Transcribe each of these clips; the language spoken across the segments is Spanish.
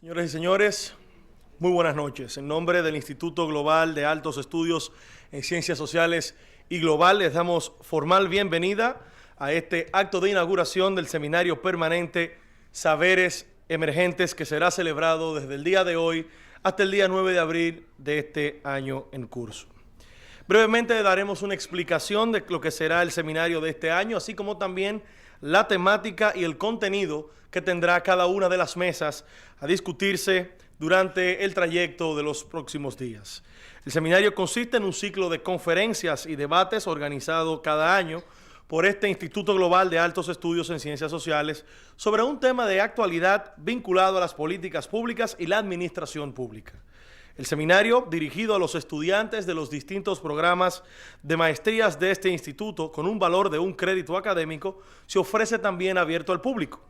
Señoras y señores, muy buenas noches. En nombre del Instituto Global de Altos Estudios en Ciencias Sociales y Global, les damos formal bienvenida a este acto de inauguración del Seminario Permanente Saberes Emergentes, que será celebrado desde el día de hoy hasta el día 9 de abril de este año en curso. Brevemente daremos una explicación de lo que será el seminario de este año, así como también la temática y el contenido que tendrá cada una de las mesas a discutirse durante el trayecto de los próximos días. El seminario consiste en un ciclo de conferencias y debates organizado cada año por este Instituto Global de Altos Estudios en Ciencias Sociales sobre un tema de actualidad vinculado a las políticas públicas y la administración pública. El seminario, dirigido a los estudiantes de los distintos programas de maestrías de este instituto con un valor de un crédito académico, se ofrece también abierto al público.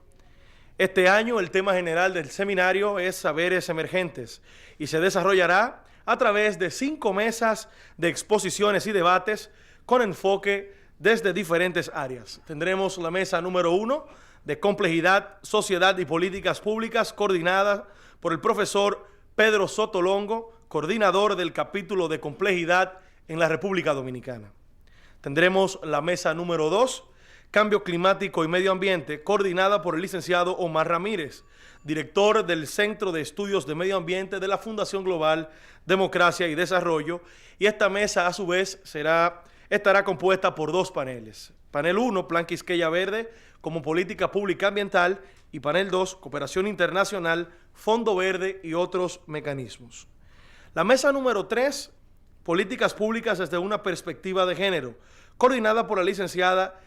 Este año el tema general del seminario es Saberes Emergentes y se desarrollará a través de 5 mesas de exposiciones y debates con enfoque desde diferentes áreas. Tendremos la mesa número 1 de Complejidad, Sociedad y Políticas Públicas, coordinada por el profesor Pedro Sotolongo, coordinador del capítulo de Complejidad en la República Dominicana. Tendremos la mesa número 2, Cambio Climático y Medio Ambiente, coordinada por el licenciado Omar Ramírez, director del Centro de Estudios de Medio Ambiente de la Fundación Global Democracia y Desarrollo, y esta mesa a su vez estará compuesta por 2 paneles. Panel 1, Plan Quisqueya Verde como política pública ambiental, y panel 2, Cooperación Internacional, Fondo Verde y otros mecanismos. La mesa número 3, Políticas Públicas desde una perspectiva de género, coordinada por la licenciada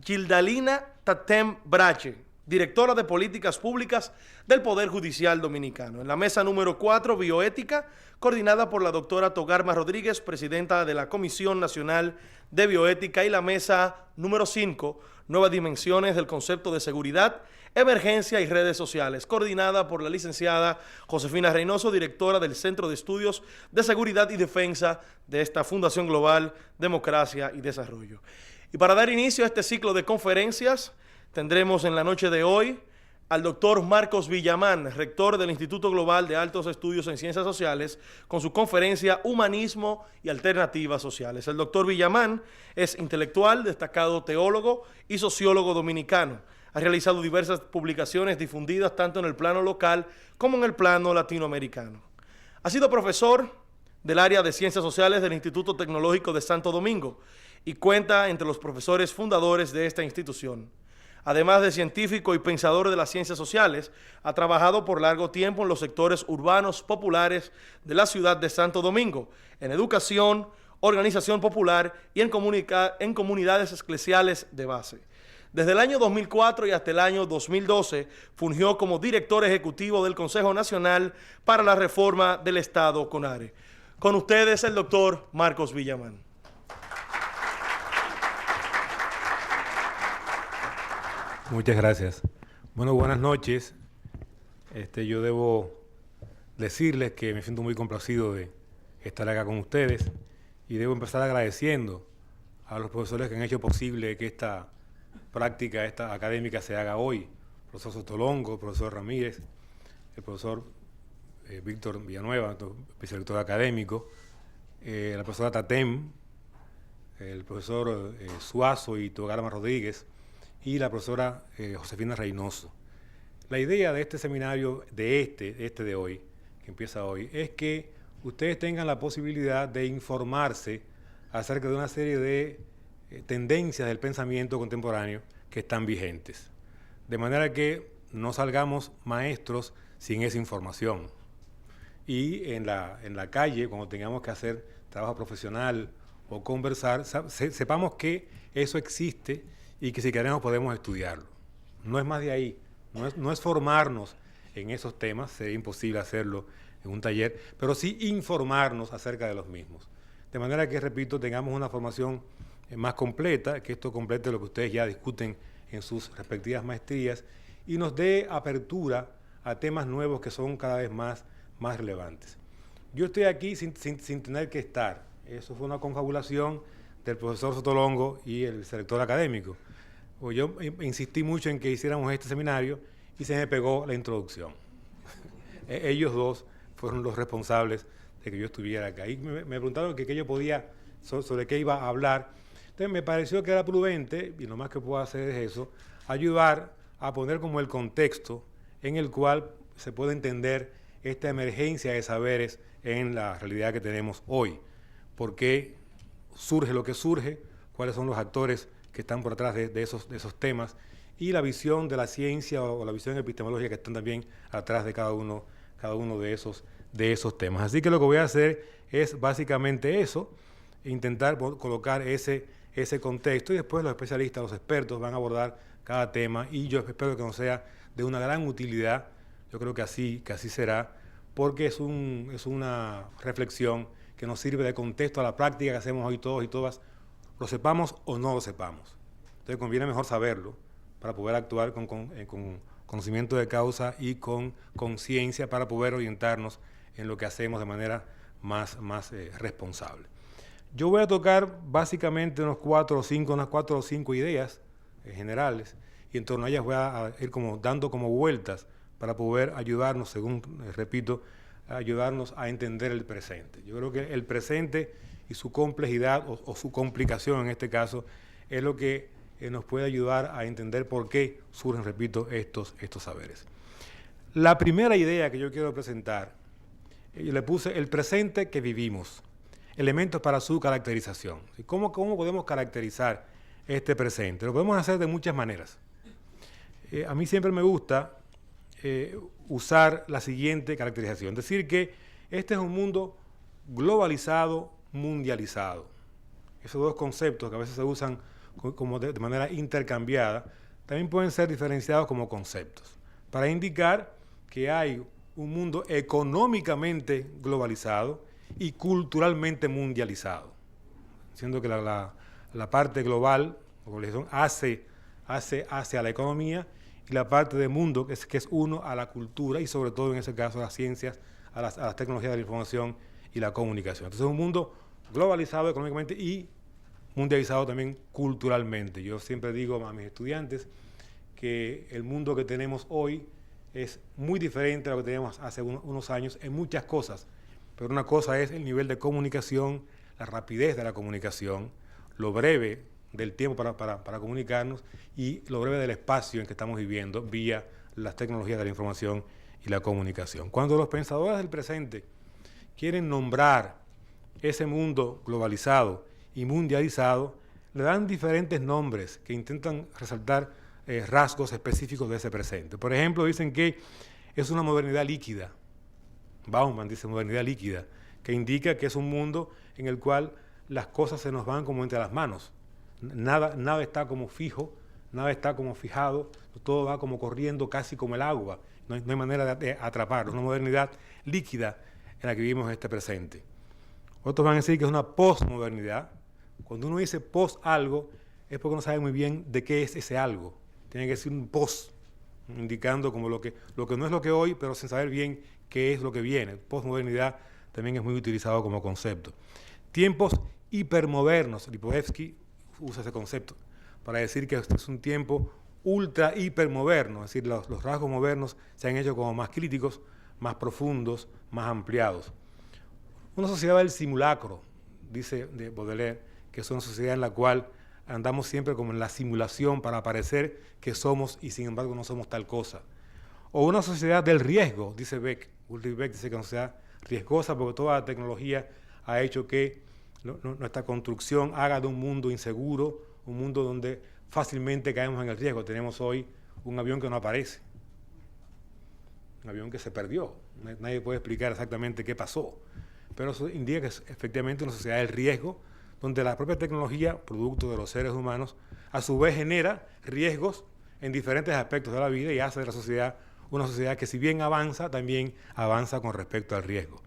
Gildalina Tatem Brache, directora de Políticas Públicas del Poder Judicial Dominicano. En la mesa número 4, Bioética, coordinada por la doctora Togarma Rodríguez, presidenta de la Comisión Nacional de Bioética. Y la mesa número 5, Nuevas Dimensiones del Concepto de Seguridad, Emergencia y Redes Sociales, coordinada por la licenciada Josefina Reynoso, directora del Centro de Estudios de Seguridad y Defensa de esta Fundación Global Democracia y Desarrollo. Y para dar inicio a este ciclo de conferencias, tendremos en la noche de hoy al doctor Marcos Villamán, rector del Instituto Global de Altos Estudios en Ciencias Sociales, con su conferencia Humanismo y Alternativas Sociales. El doctor Villamán es intelectual, destacado teólogo y sociólogo dominicano. Ha realizado diversas publicaciones difundidas tanto en el plano local como en el plano latinoamericano. Ha sido profesor del área de Ciencias Sociales del Instituto Tecnológico de Santo Domingo y cuenta entre los profesores fundadores de esta institución. Además de científico y pensador de las ciencias sociales, ha trabajado por largo tiempo en los sectores urbanos populares de la ciudad de Santo Domingo, en educación, organización popular y en comunidades eclesiales de base. Desde el año 2004 y hasta el año 2012 fungió como director ejecutivo del Consejo Nacional para la Reforma del Estado, CONARE. Con ustedes el doctor Marcos Villamán. Muchas gracias. Bueno, buenas noches. Yo debo decirles que me siento muy complacido de estar acá con ustedes y debo empezar agradeciendo a los profesores que han hecho posible que esta práctica, esta académica se haga hoy. El profesor Sotolongo, el profesor Ramírez, el profesor Víctor Villanueva, vicerrector académico, la profesora Tatem, el profesor Suazo y Togarma Rodríguez, y la profesora Josefina Reynoso. La idea de este seminario, de hoy, que empieza hoy, es que ustedes tengan la posibilidad de informarse acerca de una serie de tendencias del pensamiento contemporáneo que están vigentes. De manera que no salgamos maestros sin esa información. Y en la calle, cuando tengamos que hacer trabajo profesional o conversar, sepamos que eso existe y que si queremos podemos estudiarlo. No es más de ahí, no es formarnos en esos temas, sería imposible hacerlo en un taller, pero sí informarnos acerca de los mismos. De manera que, repito, tengamos una formación más completa, que esto complete lo que ustedes ya discuten en sus respectivas maestrías y nos dé apertura a temas nuevos que son cada vez más relevantes. Yo estoy aquí sin tener que estar. Eso fue una confabulación del profesor Sotolongo y el director académico. Yo insistí mucho en que hiciéramos este seminario y se me pegó la introducción. ellos dos fueron los responsables de que yo estuviera acá. Y me preguntaron que qué yo podía, sobre qué iba a hablar. Entonces me pareció que era prudente, y lo más que puedo hacer es eso, ayudar a poner como el contexto en el cual se puede entender esta emergencia de saberes en la realidad que tenemos hoy. ¿Por qué surge lo que surge? ¿Cuáles son los actores que están por atrás de esos temas? Y la visión de la ciencia o la visión epistemológica que están también atrás de cada uno de esos temas. Así que lo que voy a hacer es básicamente eso, intentar colocar ese contexto, y después los especialistas, los expertos van a abordar cada tema, y yo espero que nos sea de una gran utilidad. Yo creo que así será, porque es una reflexión que nos sirve de contexto a la práctica que hacemos hoy todos y todas, lo sepamos o no lo sepamos. Entonces conviene mejor saberlo para poder actuar con conocimiento de causa y con conciencia, para poder orientarnos en lo que hacemos de manera más responsable. Yo voy a tocar básicamente unas cuatro o cinco ideas generales, y en torno a ellas voy a ir dando vueltas para poder ayudarnos, según repito, ayudarnos a entender el presente. Yo creo que el presente y su complejidad o su complicación en este caso es lo que nos puede ayudar a entender por qué surgen, repito, estos saberes. La primera idea que yo quiero presentar, yo le puse el presente que vivimos, elementos para su caracterización. ¿Cómo podemos caracterizar este presente? Lo podemos hacer de muchas maneras. A mí siempre me gusta usar la siguiente caracterización, decir que este es un mundo globalizado, mundializado. Esos dos conceptos que a veces se usan como de manera intercambiada, también pueden ser diferenciados como conceptos, para indicar que hay un mundo económicamente globalizado y culturalmente mundializado, siendo que la parte global, la globalización, hace a la economía, y la parte del mundo que es uno a la cultura, y sobre todo en ese caso a las ciencias, a las tecnologías de la información y la comunicación. Entonces es un mundo globalizado económicamente y mundializado también culturalmente. Yo siempre digo a mis estudiantes que el mundo que tenemos hoy es muy diferente a lo que teníamos hace unos años en muchas cosas, pero una cosa es el nivel de comunicación, la rapidez de la comunicación, lo breve del tiempo para comunicarnos, y lo breve del espacio en que estamos viviendo vía las tecnologías de la información y la comunicación. Cuando los pensadores del presente quieren nombrar ese mundo globalizado y mundializado, le dan diferentes nombres que intentan resaltar rasgos específicos de ese presente. Por ejemplo, dicen que es una modernidad líquida. Bauman dice modernidad líquida, que indica que es un mundo en el cual las cosas se nos van como entre las manos. Nada está como fijo, nada está como fijado, todo va como corriendo casi como el agua. No hay manera de atraparlo. Una modernidad líquida en la que vivimos en este presente. Otros van a decir que es una posmodernidad. Cuando uno dice post algo, es porque no sabe muy bien de qué es ese algo. Tiene que decir un post, indicando como lo que no es lo que hoy, pero sin saber bien qué es lo que viene. Postmodernidad también es muy utilizado como concepto. Tiempos hipermodernos. Lipovetsky usa ese concepto para decir que este es un tiempo ultra hipermoderno, es decir, los rasgos modernos se han hecho como más críticos, más profundos, más ampliados. Una sociedad del simulacro, dice de Baudelaire, que es una sociedad en la cual andamos siempre como en la simulación para parecer que somos y sin embargo no somos tal cosa. O una sociedad del riesgo, dice Beck. Ulrich Beck dice que es una sociedad riesgosa porque toda la tecnología ha hecho que nuestra construcción haga de un mundo inseguro, un mundo donde fácilmente caemos en el riesgo. Tenemos hoy un avión que no aparece, un avión que se perdió. Nadie puede explicar exactamente qué pasó, pero eso indica que es efectivamente una sociedad del riesgo, donde la propia tecnología, producto de los seres humanos, a su vez genera riesgos en diferentes aspectos de la vida y hace de la sociedad una sociedad que, si bien avanza, también avanza con respecto al riesgo.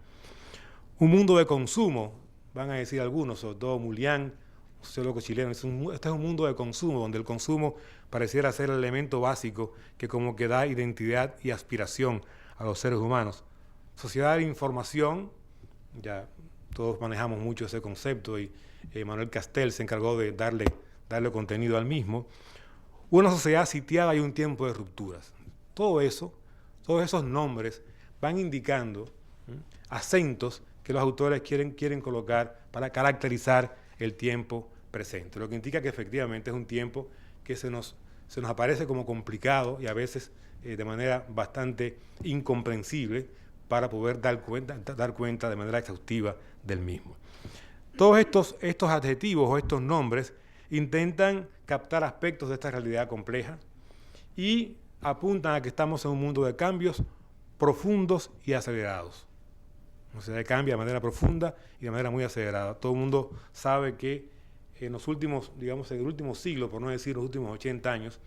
Un mundo de consumo, van a decir algunos, sobre todo Mulián, un sociólogo chileno, este es un mundo de consumo, donde el consumo pareciera ser el elemento básico que como que da identidad y aspiración a los seres humanos. Sociedad de información, ya todos manejamos mucho ese concepto y Manuel Castel se encargó de darle contenido al mismo. Una sociedad sitiada y un tiempo de rupturas. Todos esos nombres van indicando acentos que los autores quieren colocar para caracterizar el tiempo presente, lo que indica que efectivamente es un tiempo que se nos aparece como complicado y a veces de manera bastante incomprensible para poder dar cuenta de manera exhaustiva del mismo. Todos estos adjetivos o estos nombres intentan captar aspectos de esta realidad compleja y apuntan a que estamos en un mundo de cambios profundos y acelerados. Una sociedad cambia de manera profunda y de manera muy acelerada. Todo el mundo sabe que en los últimos, digamos, en el último siglo, por no decir los últimos 80 años,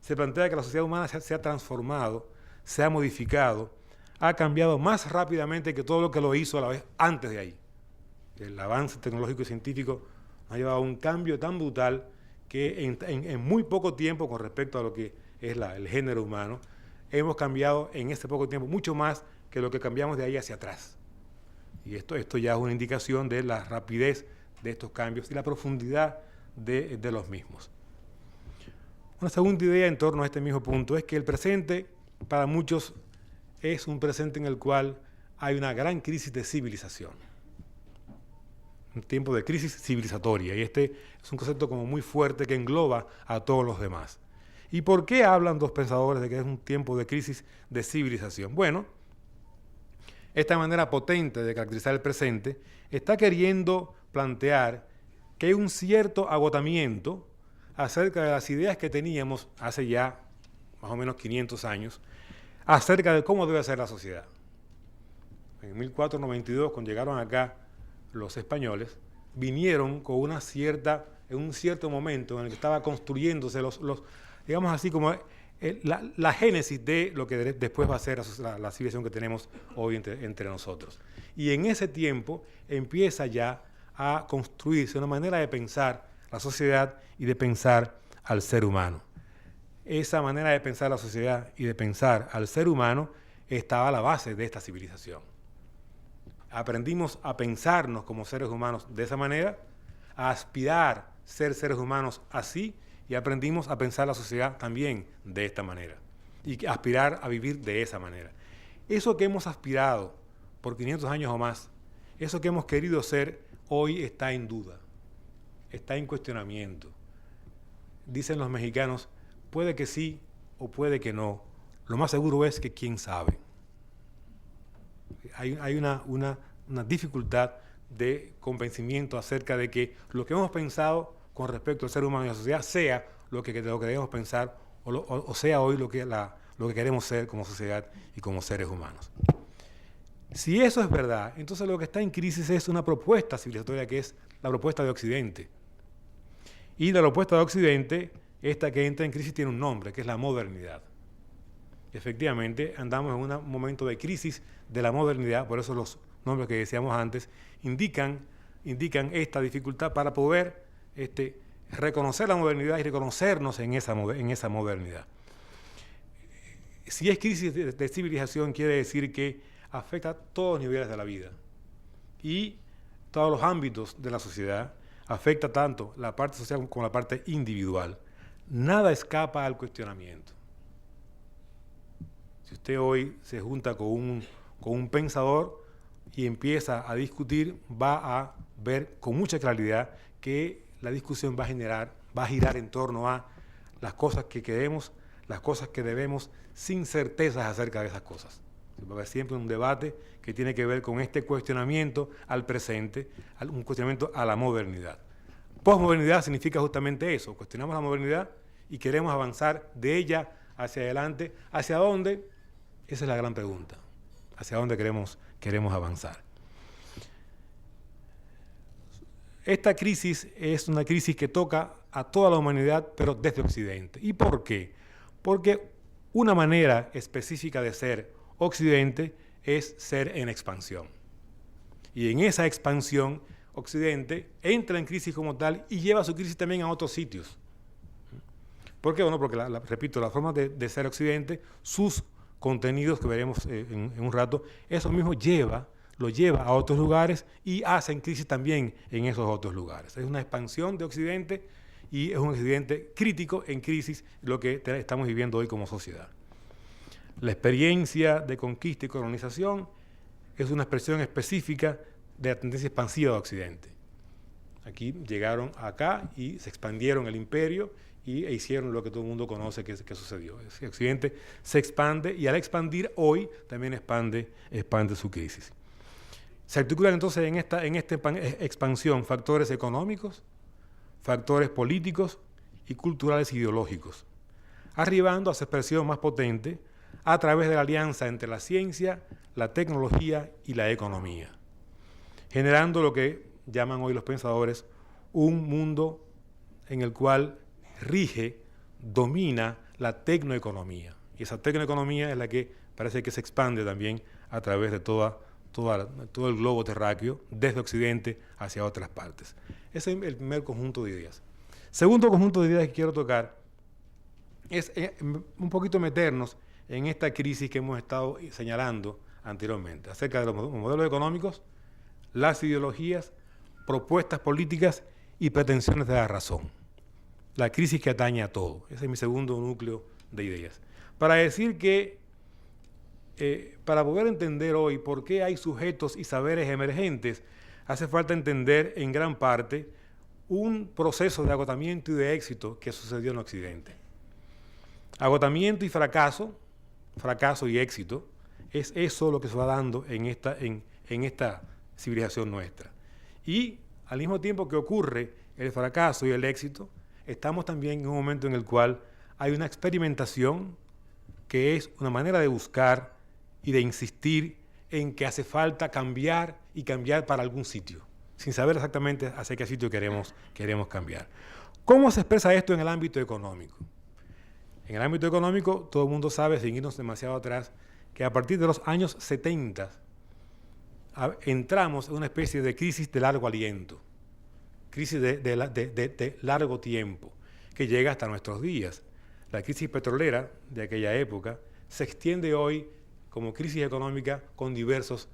se plantea que la sociedad humana se ha transformado, se ha modificado, ha cambiado más rápidamente que todo lo que lo hizo a la vez antes de ahí. El avance tecnológico y científico nos ha llevado a un cambio tan brutal que en muy poco tiempo, con respecto a lo que es el género humano, hemos cambiado en este poco tiempo mucho más que lo que cambiamos de ahí hacia atrás. Y esto ya es una indicación de la rapidez de estos cambios y la profundidad de los mismos. Una segunda idea en torno a este mismo punto es que el presente, para muchos, es un presente en el cual hay una gran crisis de civilización. Un tiempo de crisis civilizatoria, y este es un concepto como muy fuerte que engloba a todos los demás. ¿Y por qué hablan dos pensadores de que es un tiempo de crisis de civilización? Bueno, esta manera potente de caracterizar el presente está queriendo plantear que hay un cierto agotamiento acerca de las ideas que teníamos hace ya más o menos 500 años acerca de cómo debe ser la sociedad. En 1492, cuando llegaron acá los españoles, vinieron con en un cierto momento en el que estaba construyéndose digamos así como la génesis de lo que después va a ser la civilización que tenemos hoy entre nosotros. Y en ese tiempo empieza ya a construirse una manera de pensar la sociedad y de pensar al ser humano. Esa manera de pensar la sociedad y de pensar al ser humano estaba a la base de esta civilización. Aprendimos a pensarnos como seres humanos de esa manera, a aspirar a ser seres humanos así, y aprendimos a pensar la sociedad también de esta manera y aspirar a vivir de esa manera. Eso que hemos aspirado por 500 años o más, eso que hemos querido ser, hoy está en duda, está en cuestionamiento. Dicen los mexicanos, puede que sí o puede que no. Lo más seguro es que quién sabe. Hay una dificultad de convencimiento acerca de que lo que hemos pensado con respecto al ser humano y a la sociedad sea lo que debemos pensar o sea hoy lo que queremos ser como sociedad y como seres humanos. Si eso es verdad, entonces lo que está en crisis es una propuesta civilizatoria que es la propuesta de Occidente. Y la propuesta de Occidente, esta que entra en crisis, tiene un nombre, que es la modernidad. Efectivamente, andamos en un momento de crisis de la modernidad, por eso los nombres que decíamos antes indican esta dificultad para poder reconocer la modernidad y reconocernos en esa modernidad. Si es crisis de civilización, quiere decir que afecta a todos los niveles de la vida y todos los ámbitos de la sociedad, afecta tanto la parte social como la parte individual. Nada escapa al cuestionamiento. Si usted hoy se junta con un pensador y empieza a discutir, va a ver con mucha claridad que la discusión va a girar en torno a las cosas que queremos, las cosas que debemos, sin certezas acerca de esas cosas. Va a haber siempre un debate que tiene que ver con este cuestionamiento al presente, un cuestionamiento a la modernidad. Posmodernidad significa justamente eso, cuestionamos la modernidad y queremos avanzar de ella hacia adelante. ¿Hacia dónde? Esa es la gran pregunta. ¿Hacia dónde queremos avanzar? Esta crisis es una crisis que toca a toda la humanidad, pero desde Occidente. ¿Y por qué? Porque una manera específica de ser Occidente es ser en expansión. Y en esa expansión, Occidente entra en crisis como tal y lleva su crisis también a otros sitios. ¿Por qué? Bueno, porque, repito, la forma de ser Occidente, sus contenidos que veremos en un rato, eso mismo lo lleva a otros lugares y hacen crisis también en esos otros lugares. Es una expansión de Occidente y es un Occidente crítico en crisis lo que estamos viviendo hoy como sociedad. La experiencia de conquista y colonización es una expresión específica de la tendencia expansiva de Occidente. Aquí llegaron acá y se expandieron el imperio e hicieron lo que todo el mundo conoce que sucedió. Occidente se expande y al expandir hoy también expande su crisis. Se articulan entonces en esta expansión factores económicos, factores políticos y culturales ideológicos, arribando a su expresión más potente a través de la alianza entre la ciencia, la tecnología y la economía, generando lo que llaman hoy los pensadores un mundo en el cual rige, domina la tecnoeconomía. Y esa tecnoeconomía es la que parece que se expande también a través de todo el globo terráqueo, desde Occidente hacia otras partes. Ese es el primer conjunto de ideas. Segundo conjunto de ideas que quiero tocar es un poquito meternos en esta crisis que hemos estado señalando anteriormente, acerca de los modelos económicos, las ideologías, propuestas políticas y pretensiones de la razón. La crisis que atañe a todo. Ese es mi segundo núcleo de ideas. Para decir que, para poder entender hoy por qué hay sujetos y saberes emergentes, hace falta entender en gran parte un proceso de agotamiento y de éxito que sucedió en Occidente. Agotamiento y fracaso y éxito, es eso lo que se va dando en esta civilización nuestra. Y al mismo tiempo que ocurre el fracaso y el éxito, estamos también en un momento en el cual hay una experimentación que es una manera de buscar y de insistir en que hace falta cambiar y cambiar para algún sitio, sin saber exactamente hacia qué sitio queremos cambiar. ¿Cómo se expresa esto en el ámbito económico? En el ámbito económico, todo el mundo sabe, sin irnos demasiado atrás, que a partir de los años 70 entramos en una especie de crisis de largo aliento, crisis de largo tiempo, que llega hasta nuestros días. La crisis petrolera de aquella época se extiende hoy como crisis económica con diversos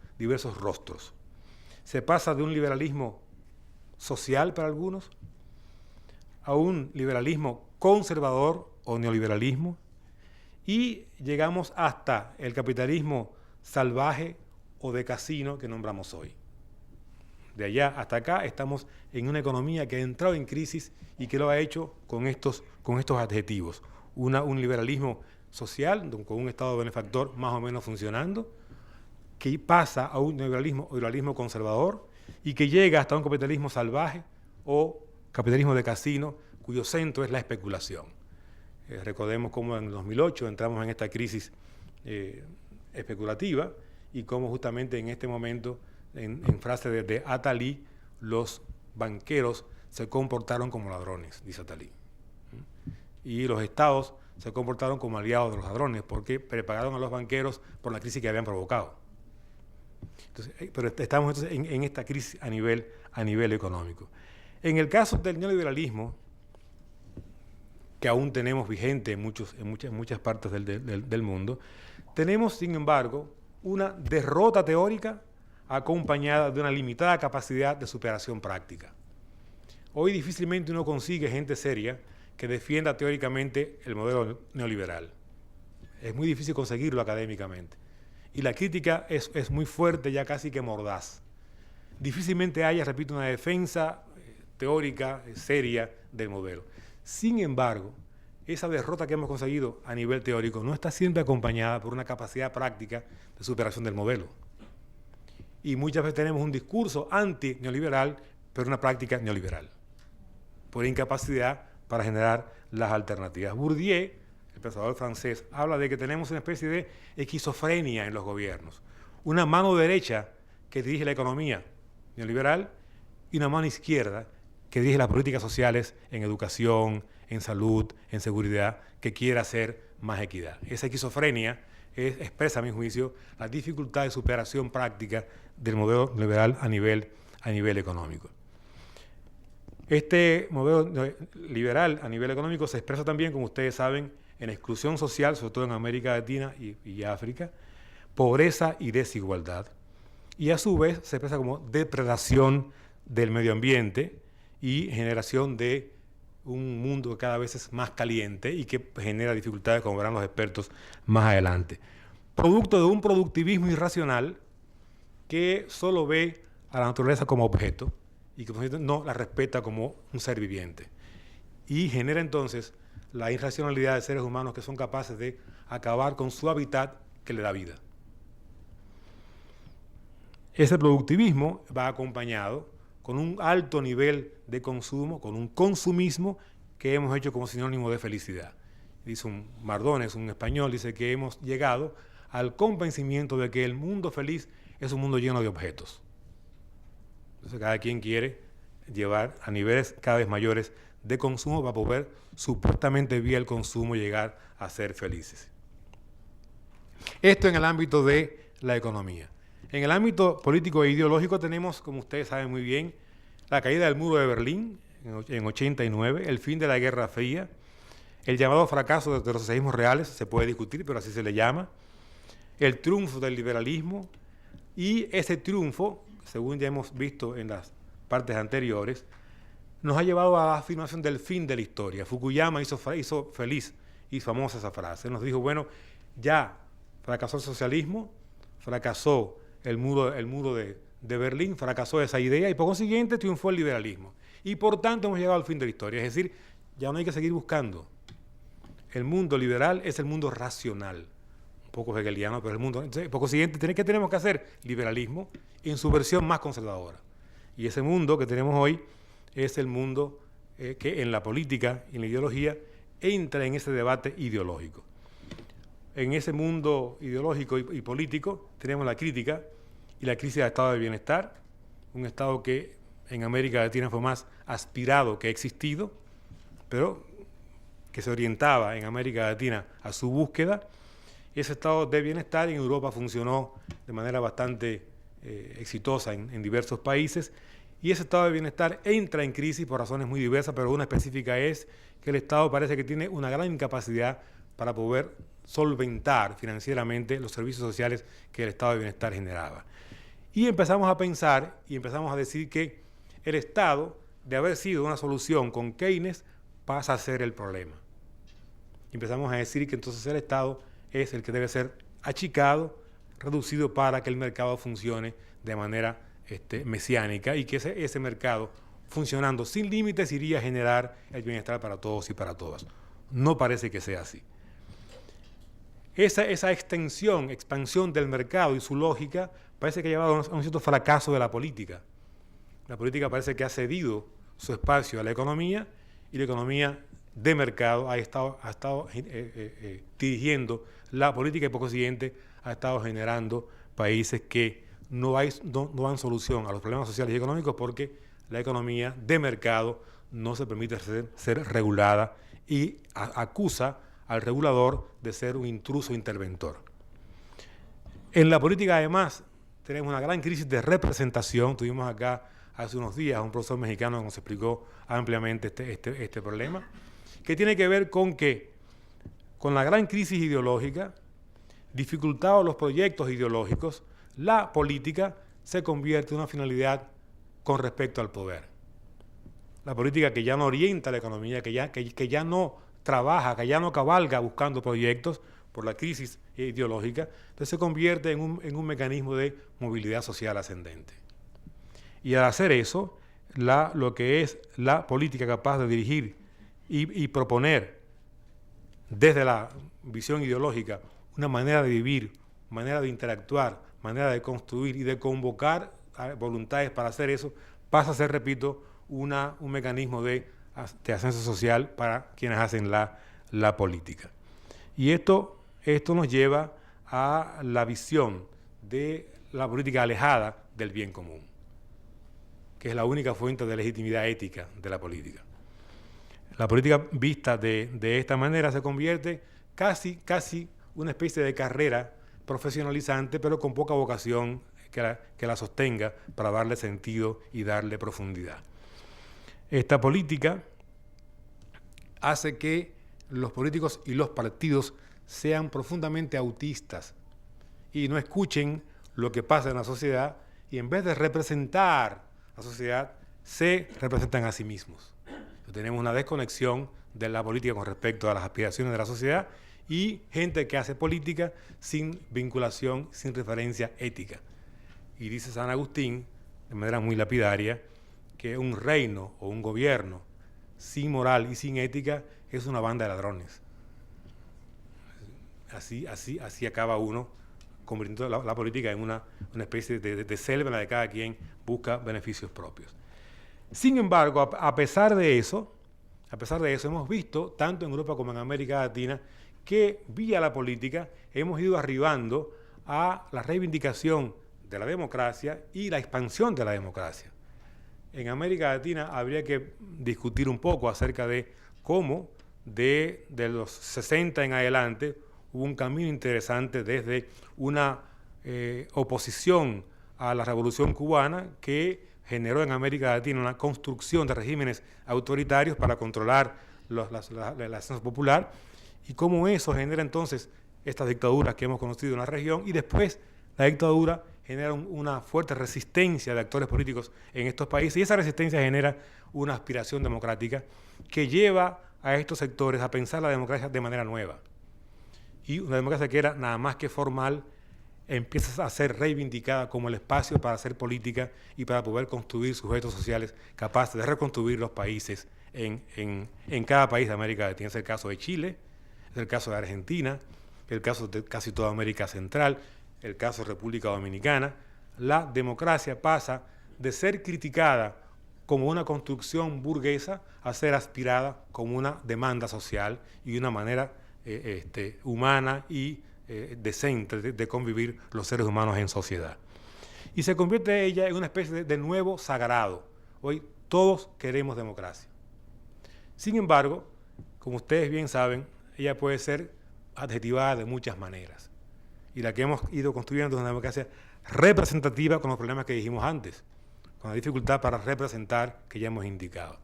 rostros. Se pasa de un liberalismo social para algunos a un liberalismo conservador o neoliberalismo, y llegamos hasta el capitalismo salvaje o de casino que nombramos hoy. De allá hasta acá estamos en una economía que ha entrado en crisis y que lo ha hecho con estos adjetivos. Un liberalismo social, con un Estado benefactor más o menos funcionando, que pasa a un neoliberalismo conservador y que llega hasta un capitalismo salvaje o capitalismo de casino, cuyo centro es la especulación. Recordemos cómo en 2008 entramos en esta crisis especulativa y cómo justamente en este momento, en frase de Attali, los banqueros se comportaron como ladrones, dice Attali. Y los estados se comportaron como aliados de los ladrones porque prepagaron a los banqueros por la crisis que habían provocado. Entonces, pero estamos entonces en esta crisis a nivel económico. En el caso del neoliberalismo, que aún tenemos vigente en muchas partes del mundo, tenemos, sin embargo, una derrota teórica acompañada de una limitada capacidad de superación práctica. Hoy difícilmente uno consigue gente seria que defienda teóricamente el modelo neoliberal. Es muy difícil conseguirlo académicamente. Y la crítica es muy fuerte, ya casi que mordaz. Difícilmente haya, repito, una defensa teórica seria del modelo. Sin embargo, esa derrota que hemos conseguido a nivel teórico no está siempre acompañada por una capacidad práctica de superación del modelo. Y muchas veces tenemos un discurso anti-neoliberal, pero una práctica neoliberal, por incapacidad para generar las alternativas. Bourdieu, el pensador francés, habla de que tenemos una especie de esquizofrenia en los gobiernos. Una mano derecha que dirige la economía neoliberal y una mano izquierda que dirige las políticas sociales en educación, en salud, en seguridad, que quiere hacer más equidad. Esa esquizofrenia expresa, a mi juicio, la dificultad de superación práctica del modelo liberal a nivel económico. Este modelo liberal a nivel económico se expresa también, como ustedes saben, en exclusión social, sobre todo en América Latina y África, pobreza y desigualdad, y a su vez se expresa como depredación del medio ambiente y generación de un mundo que cada vez es más caliente y que genera dificultades, como verán los expertos más adelante. Producto de un productivismo irracional que solo ve a la naturaleza como objeto y que no la respeta como un ser viviente. Y genera entonces la irracionalidad de seres humanos que son capaces de acabar con su hábitat que le da vida. Ese productivismo va acompañado con un alto nivel de consumo, con un consumismo que hemos hecho como sinónimo de felicidad. Dice un Mardones, un español, dice que hemos llegado al convencimiento de que el mundo feliz es un mundo lleno de objetos. Entonces cada quien quiere llevar a niveles cada vez mayores de consumo para poder supuestamente vía el consumo llegar a ser felices. Esto en el ámbito de la economía. En el ámbito político e ideológico tenemos, como ustedes saben muy bien, la caída del muro de Berlín en 89, el fin de la Guerra Fría, el llamado fracaso de los socialismos reales, se puede discutir, pero así se le llama, el triunfo del liberalismo, y ese triunfo, según ya hemos visto en las partes anteriores, nos ha llevado a la afirmación del fin de la historia. Fukuyama hizo feliz y famosa esa frase. Nos dijo, bueno, ya fracasó el socialismo, fracasó el muro de Berlín, fracasó esa idea y por consiguiente triunfó el liberalismo. Y por tanto hemos llegado al fin de la historia. Es decir, ya no hay que seguir buscando. El mundo liberal es el mundo racional. Un poco hegeliano, pero el mundo... Entonces, por consiguiente, ¿qué tenemos que hacer? Liberalismo en su versión más conservadora. Y ese mundo que tenemos hoy es el mundo que en la política y en la ideología entra en ese debate ideológico. En ese mundo ideológico y político tenemos la crítica y la crisis del estado de bienestar, un estado que en América Latina fue más aspirado que existido, pero que se orientaba en América Latina a su búsqueda. Ese estado de bienestar en Europa funcionó de manera bastante exitosa en diversos países, y ese estado de bienestar entra en crisis por razones muy diversas, pero una específica es que el Estado parece que tiene una gran incapacidad para poder solventar financieramente los servicios sociales que el estado de bienestar generaba. Y empezamos a pensar y empezamos a decir que el Estado, de haber sido una solución con Keynes, pasa a ser el problema. Y empezamos a decir que entonces el Estado es el que debe ser achicado, reducido para que el mercado funcione de manera mesiánica y que ese mercado, funcionando sin límites, iría a generar el bienestar para todos y para todas. No parece que sea así. Esa expansión del mercado y su lógica parece que ha llevado a un cierto fracaso de la política. La política parece que ha cedido su espacio a la economía y la economía de mercado ha estado dirigiendo la política y por consiguiente ha estado generando países que no dan solución a los problemas sociales y económicos porque la economía de mercado no se permite ser regulada y acusa al regulador de ser un intruso interventor. En la política, además, tenemos una gran crisis de representación. Tuvimos acá hace unos días a un profesor mexicano que nos explicó ampliamente este problema, que tiene que ver con que, con la gran crisis ideológica, dificultados los proyectos ideológicos, la política se convierte en una finalidad con respecto al poder. La política que ya no orienta la economía, que ya no trabaja, que ya no cabalga buscando proyectos por la crisis ideológica, entonces se convierte en un mecanismo de movilidad social ascendente. Y al hacer eso, lo que es la política capaz de dirigir y proponer desde la visión ideológica una manera de vivir, manera de interactuar, manera de construir y de convocar voluntades para hacer eso, pasa a ser, repito, un mecanismo de ascenso social para quienes hacen la política. Y esto nos lleva a la visión de la política alejada del bien común, que es la única fuente de legitimidad ética de la política. La política vista de esta manera se convierte casi una especie de carrera profesionalizante, pero con poca vocación que la sostenga para darle sentido y darle profundidad. Esta política hace que los políticos y los partidos sean profundamente autistas y no escuchen lo que pasa en la sociedad y en vez de representar a la sociedad, se representan a sí mismos. Tenemos una desconexión de la política con respecto a las aspiraciones de la sociedad y gente que hace política sin vinculación, sin referencia ética. Y dice San Agustín, de manera muy lapidaria, que un reino o un gobierno sin moral y sin ética es una banda de ladrones. Así acaba uno convirtiendo la política en una especie de selva en la que cada quien busca beneficios propios. Sin embargo, a pesar de eso, hemos visto, tanto en Europa como en América Latina, que vía la política hemos ido arribando a la reivindicación de la democracia y la expansión de la democracia. En América Latina habría que discutir un poco acerca de cómo de los 60 en adelante hubo un camino interesante desde una oposición a la Revolución Cubana que generó en América Latina una construcción de regímenes autoritarios para controlar la acción popular, y cómo eso genera entonces estas dictaduras que hemos conocido en la región, y después la dictadura genera una fuerte resistencia de actores políticos en estos países, y esa resistencia genera una aspiración democrática que lleva a estos sectores a pensar la democracia de manera nueva. Y una democracia que era nada más que formal empieza a ser reivindicada como el espacio para hacer política y para poder construir sujetos sociales capaces de reconstruir los países en cada país de América Latina. Es el caso de Chile, es el caso de Argentina, el caso de casi toda América Central, el caso de República Dominicana. La democracia pasa de ser criticada como una construcción burguesa a ser aspirada como una demanda social y una manera humana y decente de convivir los seres humanos en sociedad. Y se convierte ella en una especie de nuevo sagrado. Hoy todos queremos democracia. Sin embargo, como ustedes bien saben, ella puede ser adjetivada de muchas maneras. Y la que hemos ido construyendo es una democracia representativa con los problemas que dijimos antes, con la dificultad para representar que ya hemos indicado.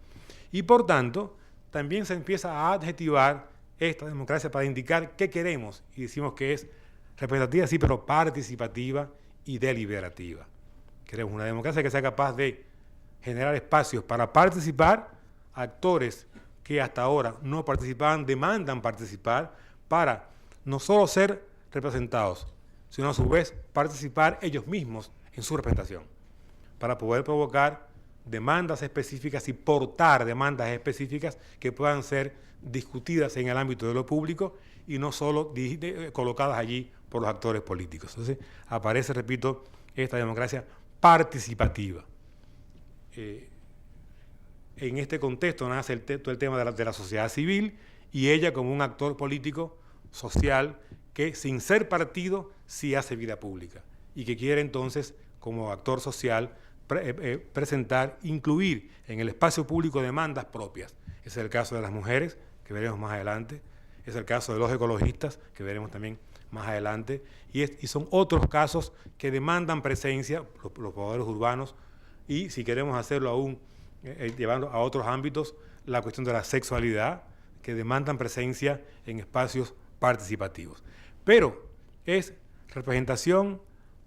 Y por tanto, también se empieza a adjetivar esta democracia para indicar qué queremos, y decimos que es representativa, sí, pero participativa y deliberativa. Queremos una democracia que sea capaz de generar espacios para participar. Actores que hasta ahora no participaban demandan participar para no solo ser representados, sino a su vez participar ellos mismos en su representación, para poder provocar demandas específicas y portar demandas específicas que puedan ser discutidas en el ámbito de lo público y no solo colocadas allí por los actores políticos. Entonces aparece, repito, esta democracia participativa. En este contexto nace todo el tema de la sociedad civil y ella como un actor político social que sin ser partido sí hace vida pública y que quiere entonces como actor social presentar, incluir en el espacio público demandas propias. Ese es el caso de las mujeres, que veremos más adelante. Es el caso de los ecologistas, que veremos también más adelante. Y son otros casos que demandan presencia, los pobladores urbanos, y si queremos hacerlo aún, llevando a otros ámbitos, la cuestión de la sexualidad, que demandan presencia en espacios participativos. Pero es representación,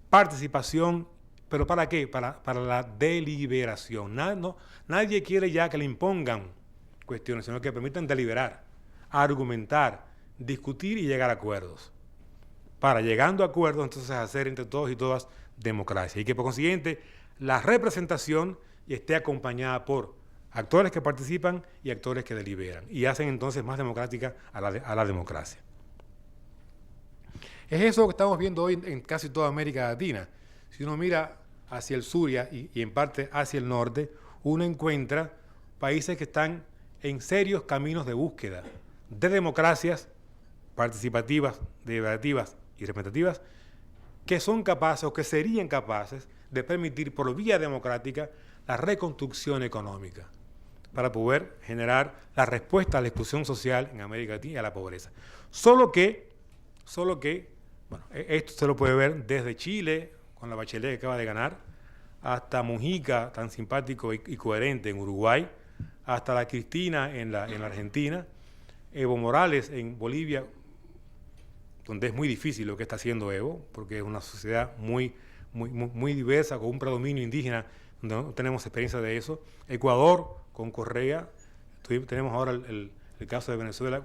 participación, ¿pero para qué? Para la deliberación. Nadie quiere ya que le impongan cuestiones, sino que permitan deliberar, argumentar, discutir y llegar a acuerdos. Para, llegando a acuerdos, entonces hacer entre todos y todas democracia. Y que por consiguiente la representación esté acompañada por actores que participan y actores que deliberan. Y hacen entonces más democrática a la democracia. Es eso que estamos viendo hoy en casi toda América Latina. Si uno mira hacia el sur y en parte hacia el norte, uno encuentra países que están en serios caminos de búsqueda de democracias participativas, deliberativas y representativas que son capaces o que serían capaces de permitir por vía democrática la reconstrucción económica para poder generar la respuesta a la exclusión social en América Latina y a la pobreza. Solo que, bueno, esto se lo puede ver desde Chile, con la Bachelet que acaba de ganar, hasta Mujica, tan simpático y coherente en Uruguay, hasta la Cristina en la Argentina, Evo Morales en Bolivia, donde es muy difícil lo que está haciendo Evo, porque es una sociedad muy diversa, con un predominio indígena, donde no tenemos experiencia de eso. Ecuador, con Correa, Tenemos ahora el caso de Venezuela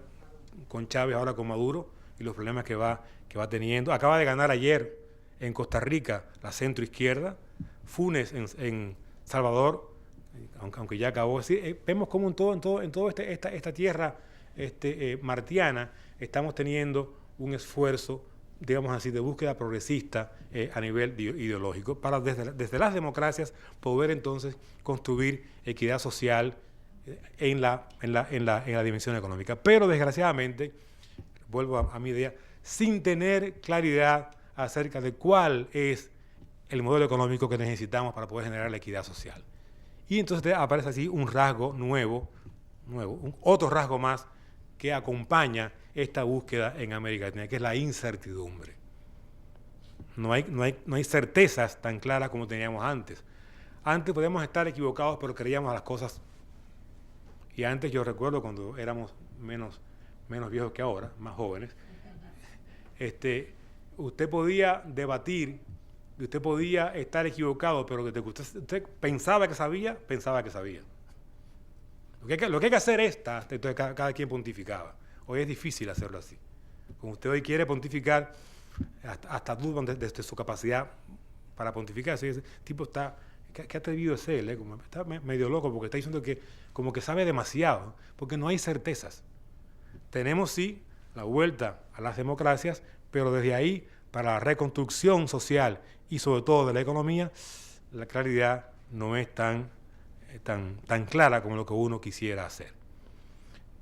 con Chávez, ahora con Maduro, y los problemas que va teniendo. Acaba de ganar ayer en Costa Rica la centroizquierda, Funes en Salvador, aunque ya acabó. Es decir, vemos cómo en todo esta tierra martiana estamos teniendo un esfuerzo, digamos así, de búsqueda progresista a nivel ideológico, para desde las democracias poder entonces construir equidad social en la dimensión económica. Pero desgraciadamente, vuelvo a mi idea, sin tener claridad acerca de cuál es el modelo económico que necesitamos para poder generar la equidad social. Y entonces aparece así un rasgo nuevo, otro rasgo más que acompaña esta búsqueda en América Latina, que es la incertidumbre. No hay certezas tan claras como teníamos antes. Antes podíamos estar equivocados, pero creíamos a las cosas. Y antes, yo recuerdo cuando éramos menos viejos que ahora, más jóvenes, usted podía debatir, usted podía estar equivocado, pero que usted pensaba que sabía. Lo que hay que hacer es, entonces cada quien pontificaba. Hoy es difícil hacerlo así. Como usted hoy quiere pontificar, hasta dudan de su capacidad para pontificar. Ese tipo está, ¿qué atrevido es él? Está medio loco porque está diciendo que como que sabe demasiado, porque no hay certezas. Tenemos sí la vuelta a las democracias, pero desde ahí, para la reconstrucción social y sobre todo de la economía, la claridad no es tan clara como lo que uno quisiera hacer.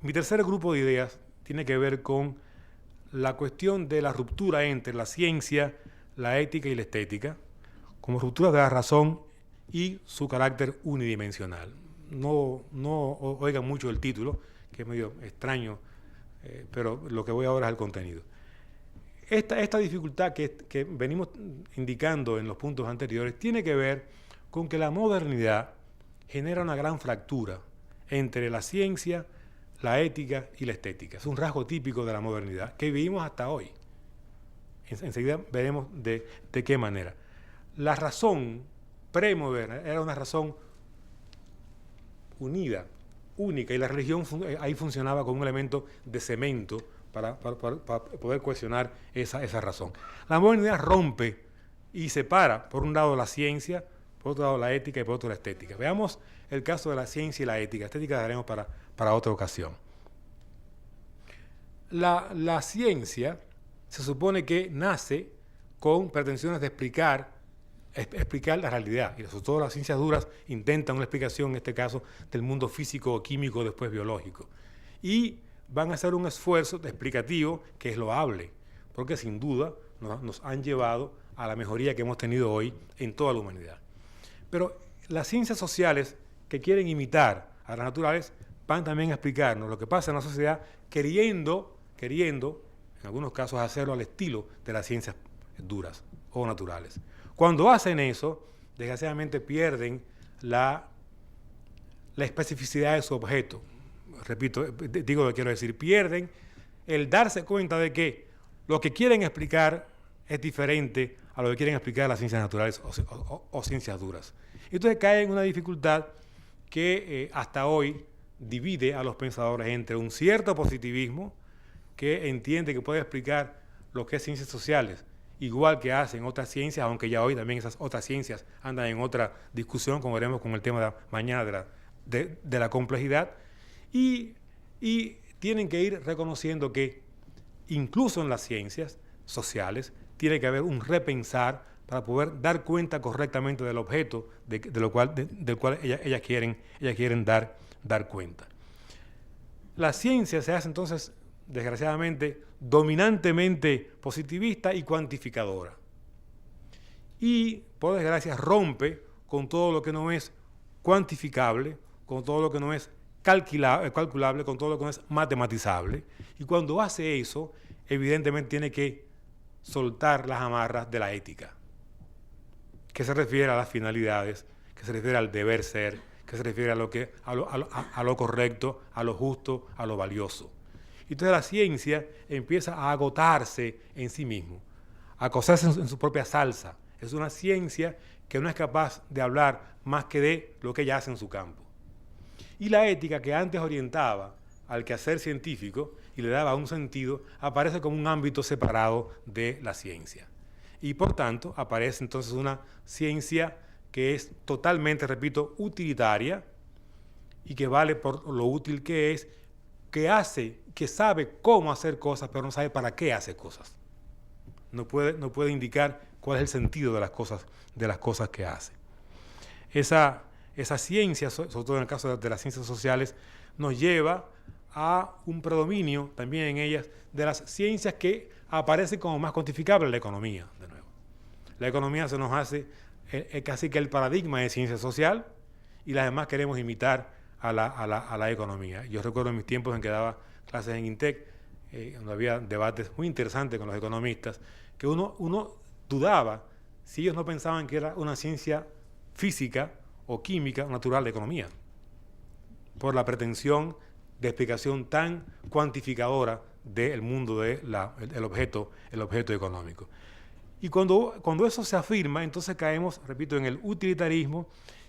Mi tercer grupo de ideas tiene que ver con la cuestión de la ruptura entre la ciencia, la ética y la estética, como ruptura de la razón y su carácter unidimensional. No oigan mucho el título, que es medio extraño, pero lo que voy ahora es el contenido. Esta dificultad que venimos indicando en los puntos anteriores tiene que ver con que la modernidad genera una gran fractura entre la ciencia, la ética y la estética. Es un rasgo típico de la modernidad que vivimos hasta hoy. Enseguida veremos de qué manera. La razón premoderna era una razón unida, única, y la religión ahí funcionaba como un elemento de cemento para poder cuestionar esa razón. La modernidad rompe y separa, por un lado, la ciencia, por otro lado la ética y por otro la estética. Veamos el caso de la ciencia y la ética. Estética la daremos para otra ocasión. La ciencia se supone que nace con pretensiones de explicar la realidad. Y sobre todo las ciencias duras intentan una explicación, en este caso, del mundo físico, químico, después biológico. Y van a hacer un esfuerzo explicativo que es loable, porque sin duda nos han llevado a la mejoría que hemos tenido hoy en toda la humanidad. Pero las ciencias sociales que quieren imitar a las naturales van también a explicarnos lo que pasa en la sociedad, queriendo, en algunos casos, hacerlo al estilo de las ciencias duras o naturales. Cuando hacen eso, desgraciadamente pierden la especificidad de su objeto. Repito, digo lo que quiero decir, pierden el darse cuenta de que lo que quieren explicar es diferente a lo que quieren explicar las ciencias naturales o ciencias duras. Entonces cae en una dificultad que hasta hoy divide a los pensadores entre un cierto positivismo que entiende que puede explicar lo que es ciencias sociales, igual que hacen otras ciencias, aunque ya hoy también esas otras ciencias andan en otra discusión, como veremos con el tema de mañana de la complejidad, y tienen que ir reconociendo que incluso en las ciencias sociales tiene que haber un repensar para poder dar cuenta correctamente del objeto del cual ellas quieren dar cuenta. La ciencia se hace entonces, desgraciadamente, dominantemente positivista y cuantificadora. Y, por desgracia, rompe con todo lo que no es cuantificable, con todo lo que no es calculable, con todo lo que no es matematizable. Y cuando hace eso, evidentemente tiene que soltar las amarras de la ética, que se refiere a las finalidades, que se refiere al deber ser, que se refiere a lo correcto, a lo justo, a lo valioso. Entonces la ciencia empieza a agotarse en sí mismo, a cocerse en su propia salsa. Es una ciencia que no es capaz de hablar más que de lo que ella hace en su campo. Y la ética, que antes orientaba al quehacer científico y le daba un sentido, aparece como un ámbito separado de la ciencia. Y por tanto, aparece entonces una ciencia que es totalmente, repito, utilitaria y que vale por lo útil que es, que hace, que sabe cómo hacer cosas, pero no sabe para qué hace cosas. No puede indicar cuál es el sentido de las cosas que hace. Esa ciencia, sobre todo en el caso de las ciencias sociales, nos lleva a un predominio también en ellas de las ciencias que aparecen como más cuantificables, la economía, de nuevo. La economía se nos hace casi que el paradigma de ciencia social y las demás queremos imitar a la economía. Yo recuerdo en mis tiempos en que daba clases en INTEC, donde había debates muy interesantes con los economistas, que uno dudaba si ellos no pensaban que era una ciencia física o química natural de economía, por la pretensión de explicación tan cuantificadora del mundo del objeto económico. Y cuando eso se afirma, entonces caemos, repito, en el utilitarismo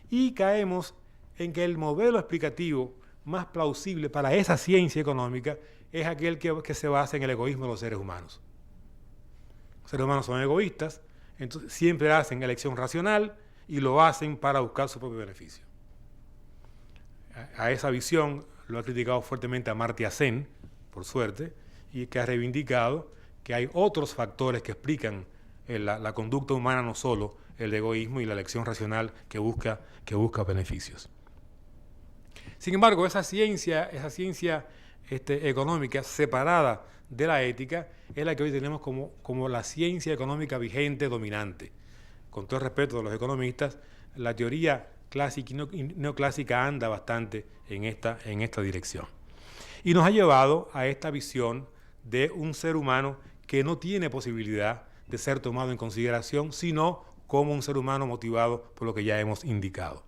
y caemos en que el modelo explicativo más plausible para esa ciencia económica es aquel que se basa en el egoísmo de los seres humanos. Los seres humanos son egoístas, entonces siempre hacen elección racional y lo hacen para buscar su propio beneficio. A esa visión lo ha criticado fuertemente Amartya Sen, por suerte, y que ha reivindicado que hay otros factores que explican la conducta humana, no solo el egoísmo y la elección racional que busca beneficios. Sin embargo, esa ciencia económica separada de la ética es la que hoy tenemos como la ciencia económica vigente, dominante. Con todo el respeto de los economistas, la teoría clásica y neoclásica anda bastante en esta dirección. Y nos ha llevado a esta visión de un ser humano que no tiene posibilidad de ser tomado en consideración, sino como un ser humano motivado por lo que ya hemos indicado.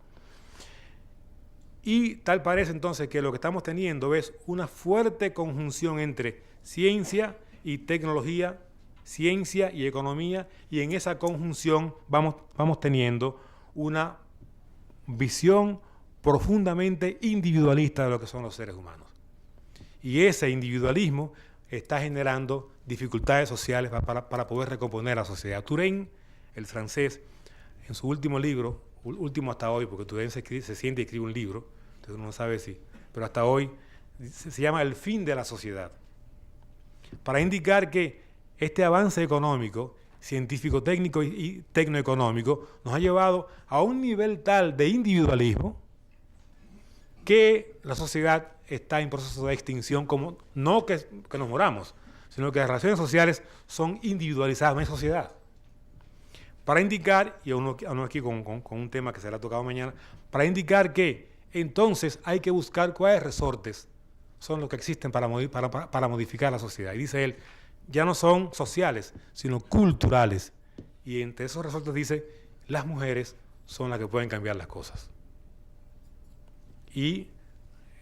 Y tal parece entonces que lo que estamos teniendo es una fuerte conjunción entre ciencia y tecnología, ciencia y economía, y en esa conjunción vamos teniendo una visión profundamente individualista de lo que son los seres humanos. Y ese individualismo está generando dificultades sociales para poder recomponer la sociedad. Touraine, el francés, en su último libro, último hasta hoy, porque Touraine se siente y escribe un libro, entonces uno no sabe si, pero hasta hoy se llama El fin de la sociedad, para indicar que este avance económico, científico, técnico y tecnoeconómico nos ha llevado a un nivel tal de individualismo que la sociedad está en proceso de extinción, como no que nos moramos, sino que las relaciones sociales son individualizadas, no hay sociedad. Para indicar, y uno aquí con un tema que será tocado mañana, para indicar que entonces hay que buscar cuáles resortes son los que existen para modificar la sociedad. Y dice él, ya no son sociales, sino culturales. Y entre esos resortes dice, las mujeres son las que pueden cambiar las cosas. Y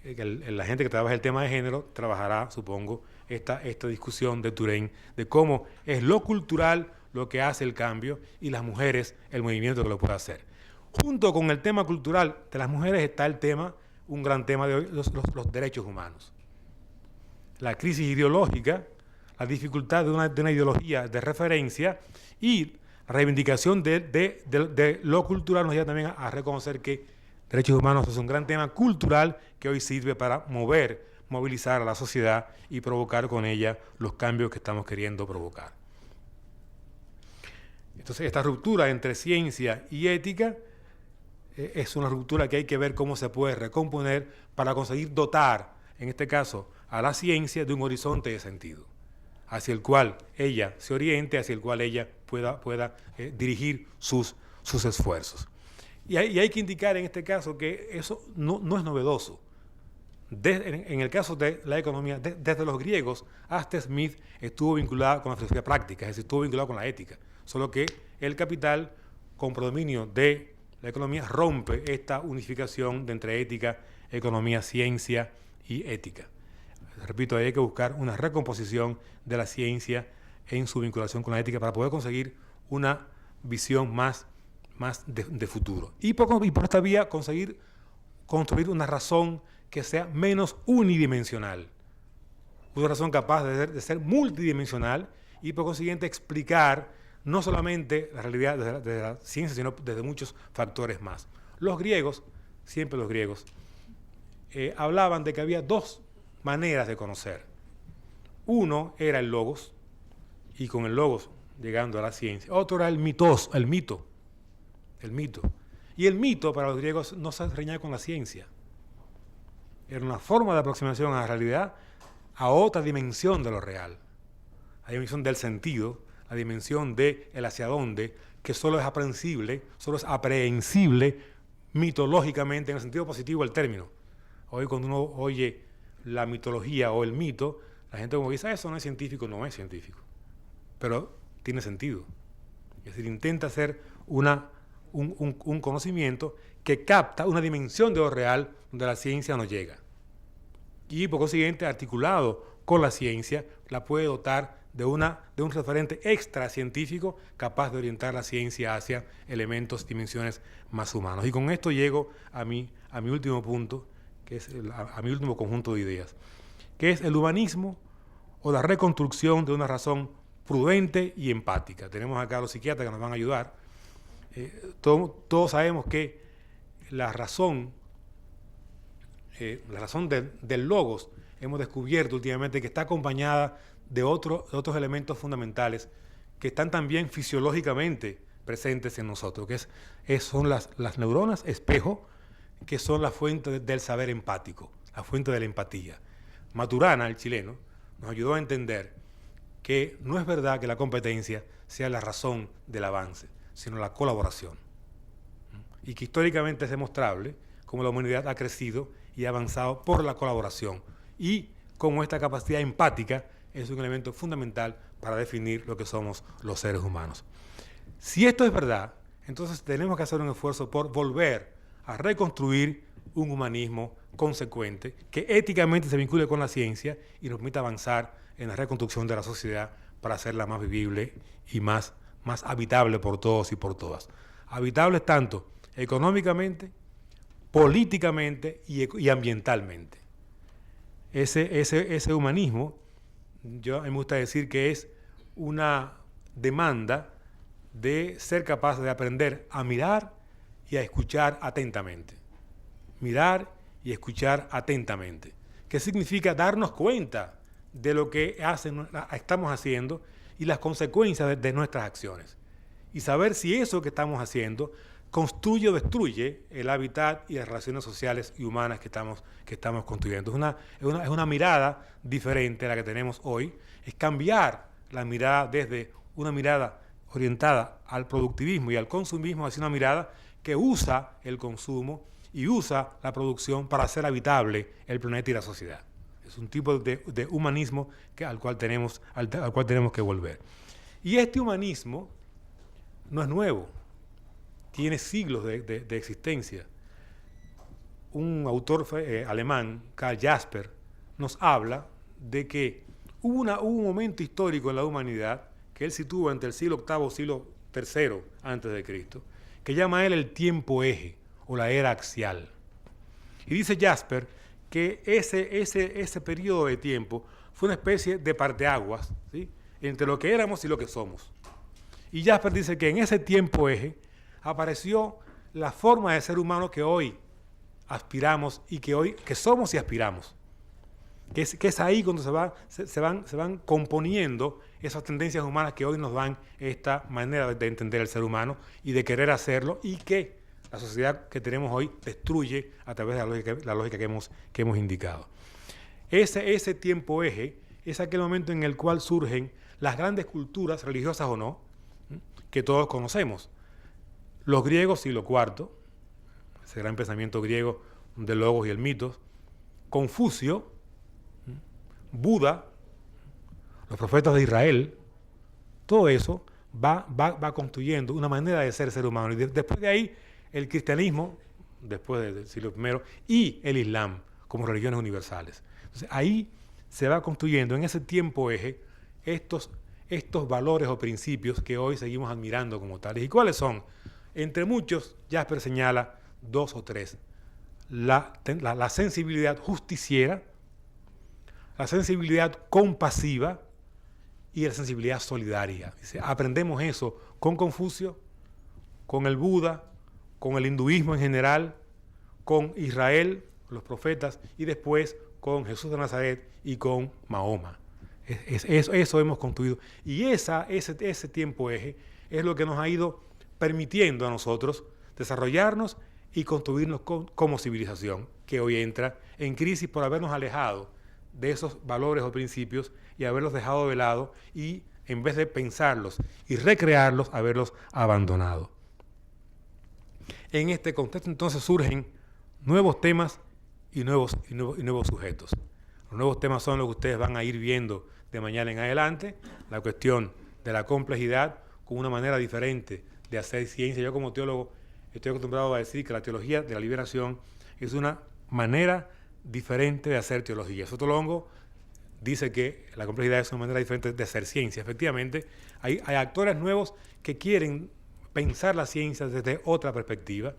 la gente que trabaja el tema de género trabajará, supongo, esta discusión de Touraine, de cómo es lo cultural lo que hace el cambio y las mujeres el movimiento que lo puede hacer. Junto con el tema cultural de las mujeres está el tema, un gran tema de hoy, los derechos humanos. La crisis ideológica, la dificultad de una ideología de referencia y la reivindicación de lo cultural nos lleva también a reconocer que derechos humanos es un gran tema cultural que hoy sirve para movilizar a la sociedad y provocar con ella los cambios que estamos queriendo provocar. Entonces, esta ruptura entre ciencia y ética es una ruptura que hay que ver cómo se puede recomponer para conseguir dotar, en este caso, a la ciencia de un horizonte de sentido, hacia el cual ella se oriente, hacia el cual ella pueda dirigir sus esfuerzos. Y hay que indicar en este caso que eso no es novedoso. En el caso de la economía, desde los griegos hasta Smith estuvo vinculado con la filosofía práctica, es decir, estuvo vinculado con la ética. Solo que el capital, con predominio de la economía, rompe esta unificación de entre ética, economía, ciencia y ética. Repito, hay que buscar una recomposición de la ciencia en su vinculación con la ética para poder conseguir una visión más de futuro. Y por esta vía conseguir construir una razón que sea menos unidimensional, una razón capaz de ser multidimensional y por consiguiente explicar no solamente la realidad de la ciencia, sino desde muchos factores más. Los griegos, siempre los griegos, hablaban de que había dos maneras de conocer. Uno era el logos, y con el logos llegando a la ciencia. Otro era el mitos, el mito. Y el mito para los griegos no se reñía con la ciencia. Era una forma de aproximación a la realidad, a otra dimensión de lo real. La dimensión del sentido, la dimensión de el hacia dónde, que solo es aprehensible mitológicamente, en el sentido positivo del término. Hoy cuando uno oye la mitología o el mito, la gente como dice, eso no es científico, no es científico. Pero tiene sentido. Es decir, intenta hacer un conocimiento que capta una dimensión de lo real donde la ciencia no llega. Y por consiguiente, articulado con la ciencia, la puede dotar de un referente extracientífico capaz de orientar la ciencia hacia elementos, dimensiones más humanos. Y con esto llego a mi último punto, que es a mi último conjunto de ideas, que es el humanismo o la reconstrucción de una razón prudente y empática. Tenemos acá a los psiquiatras que nos van a ayudar. Todos sabemos que la razón del logos, hemos descubierto últimamente que está acompañada de otros elementos fundamentales que están también fisiológicamente presentes en nosotros, que son las neuronas espejo, que son la fuente del saber empático, la fuente de la empatía. Maturana, el chileno, nos ayudó a entender que no es verdad que la competencia sea la razón del avance, sino la colaboración. Y que históricamente es demostrable cómo la humanidad ha crecido y ha avanzado por la colaboración. Y cómo esta capacidad empática es un elemento fundamental para definir lo que somos los seres humanos. Si esto es verdad, entonces tenemos que hacer un esfuerzo por volver a reconstruir un humanismo consecuente que éticamente se vincule con la ciencia y nos permita avanzar en la reconstrucción de la sociedad para hacerla más vivible y más habitable por todos y por todas. Habitable tanto económicamente, políticamente y ambientalmente. Ese humanismo, a mí me gusta decir que es una demanda de ser capaz de aprender a mirar y a escuchar atentamente. Mirar y escuchar atentamente. ¿Qué significa darnos cuenta de lo que estamos haciendo y las consecuencias de nuestras acciones? Y saber si eso que estamos haciendo construye o destruye el hábitat y las relaciones sociales y humanas que estamos construyendo. Es una mirada diferente a la que tenemos hoy. Es cambiar la mirada desde una mirada orientada al productivismo y al consumismo hacia una mirada que usa el consumo y usa la producción para hacer habitable el planeta y la sociedad. Es un tipo de humanismo al cual tenemos que volver. Y este humanismo no es nuevo. Tiene siglos de existencia. Un autor alemán, Karl Jasper, nos habla de que hubo un momento histórico en la humanidad que él sitúa entre el siglo VIII y siglo III antes de Cristo, que llama él el tiempo eje o la era axial. Y dice Jasper que ese periodo de tiempo fue una especie de parteaguas, ¿sí?, entre lo que éramos y lo que somos. Y Jasper dice que en ese tiempo eje apareció la forma de ser humano que hoy aspiramos y que somos y aspiramos. Que es ahí cuando se van componiendo esas tendencias humanas que hoy nos dan esta manera de entender el ser humano y de querer hacerlo, y que la sociedad que tenemos hoy destruye a través de la lógica que hemos indicado. Ese tiempo eje es aquel momento en el cual surgen las grandes culturas, religiosas o no, que todos conocemos. Los griegos, siglo IV, ese gran pensamiento griego del logos y el mitos, Confucio, Buda, los profetas de Israel, todo eso va construyendo una manera de ser humano. Y después de ahí, el cristianismo, después del siglo I, y el Islam como religiones universales. Entonces, ahí se va construyendo en ese tiempo eje estos valores o principios que hoy seguimos admirando como tales. ¿Y cuáles son? Entre muchos, Jasper señala 2 o 3. la sensibilidad justiciera, la sensibilidad compasiva y la sensibilidad solidaria. Dice, aprendemos eso con Confucio, con el Buda, con el hinduismo en general, con Israel, los profetas, y después con Jesús de Nazaret y con Mahoma. Eso hemos construido. Y ese tiempo eje es lo que nos ha ido permitiendo a nosotros desarrollarnos y construirnos como civilización, que hoy entra en crisis por habernos alejado de esos valores o principios y haberlos dejado de lado y, en vez de pensarlos y recrearlos, haberlos abandonado. En este contexto entonces surgen nuevos temas y nuevos sujetos. Los nuevos temas son los que ustedes van a ir viendo de mañana en adelante, la cuestión de la complejidad con una manera diferente de hacer ciencia. Yo como teólogo estoy acostumbrado a decir que la teología de la liberación es una manera diferente de hacer teología. Sotolongo dice que la complejidad es una manera diferente de hacer ciencia. Efectivamente, hay actores nuevos que quieren pensar la ciencia desde otra perspectiva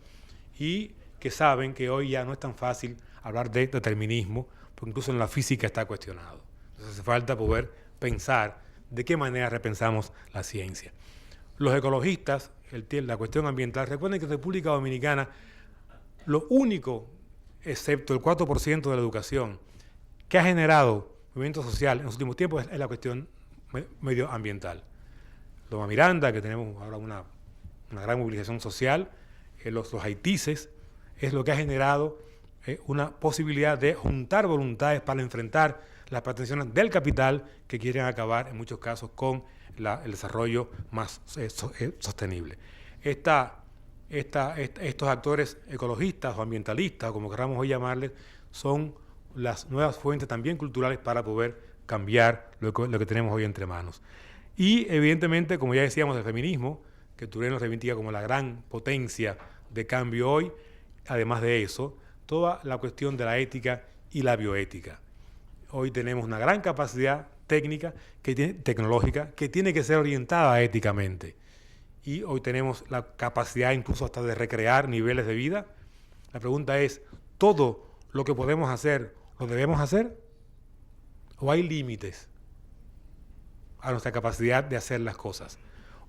y que saben que hoy ya no es tan fácil hablar de determinismo, porque incluso en la física está cuestionado. Entonces hace falta poder pensar de qué manera repensamos la ciencia. Los ecologistas, la cuestión ambiental, recuerden que en República Dominicana lo único, excepto el 4% de la educación, que ha generado movimiento social en los últimos tiempos es la cuestión medioambiental. Loma Miranda, que tenemos ahora una gran movilización social, los haitises, es lo que ha generado una posibilidad de juntar voluntades para enfrentar las pretensiones del capital que quieren acabar en muchos casos con el desarrollo más sostenible. Estos actores ecologistas o ambientalistas, como queramos hoy llamarles, son las nuevas fuentes también culturales para poder cambiar lo que tenemos hoy entre manos. Y evidentemente, como ya decíamos, el feminismo, que Turén nos reivindica como la gran potencia de cambio hoy, además de eso, toda la cuestión de la ética y la bioética. Hoy tenemos una gran capacidad tecnológica que tiene que ser orientada éticamente. Y hoy tenemos la capacidad incluso hasta de recrear niveles de vida. La pregunta es, ¿todo lo que podemos hacer lo debemos hacer? ¿O hay límites a nuestra capacidad de hacer las cosas?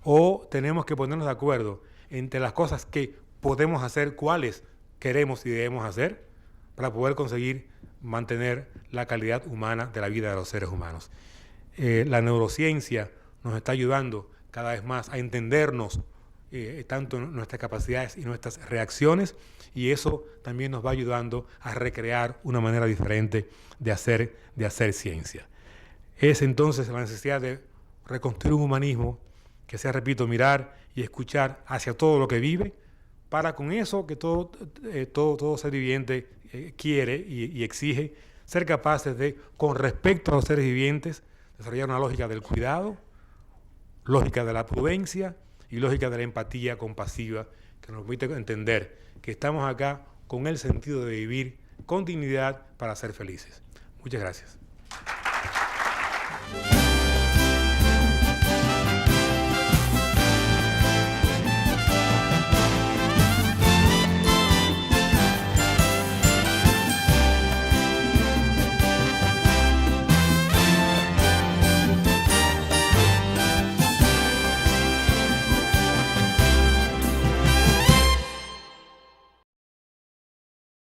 ¿O tenemos que ponernos de acuerdo entre las cosas que podemos hacer, cuáles queremos y debemos hacer, para poder conseguir mantener la calidad humana de la vida de los seres humanos? La neurociencia nos está ayudando cada vez más a entendernos tanto en nuestras capacidades y nuestras reacciones, y eso también nos va ayudando a recrear una manera diferente de hacer ciencia. Es entonces la necesidad de reconstruir un humanismo que sea, repito, mirar y escuchar hacia todo lo que vive, para con eso que todo ser viviente quiere y exige, ser capaces de, con respecto a los seres vivientes, desarrollar una lógica del cuidado, lógica de la prudencia y lógica de la empatía compasiva, que nos permite entender que estamos acá con el sentido de vivir con dignidad para ser felices. Muchas gracias.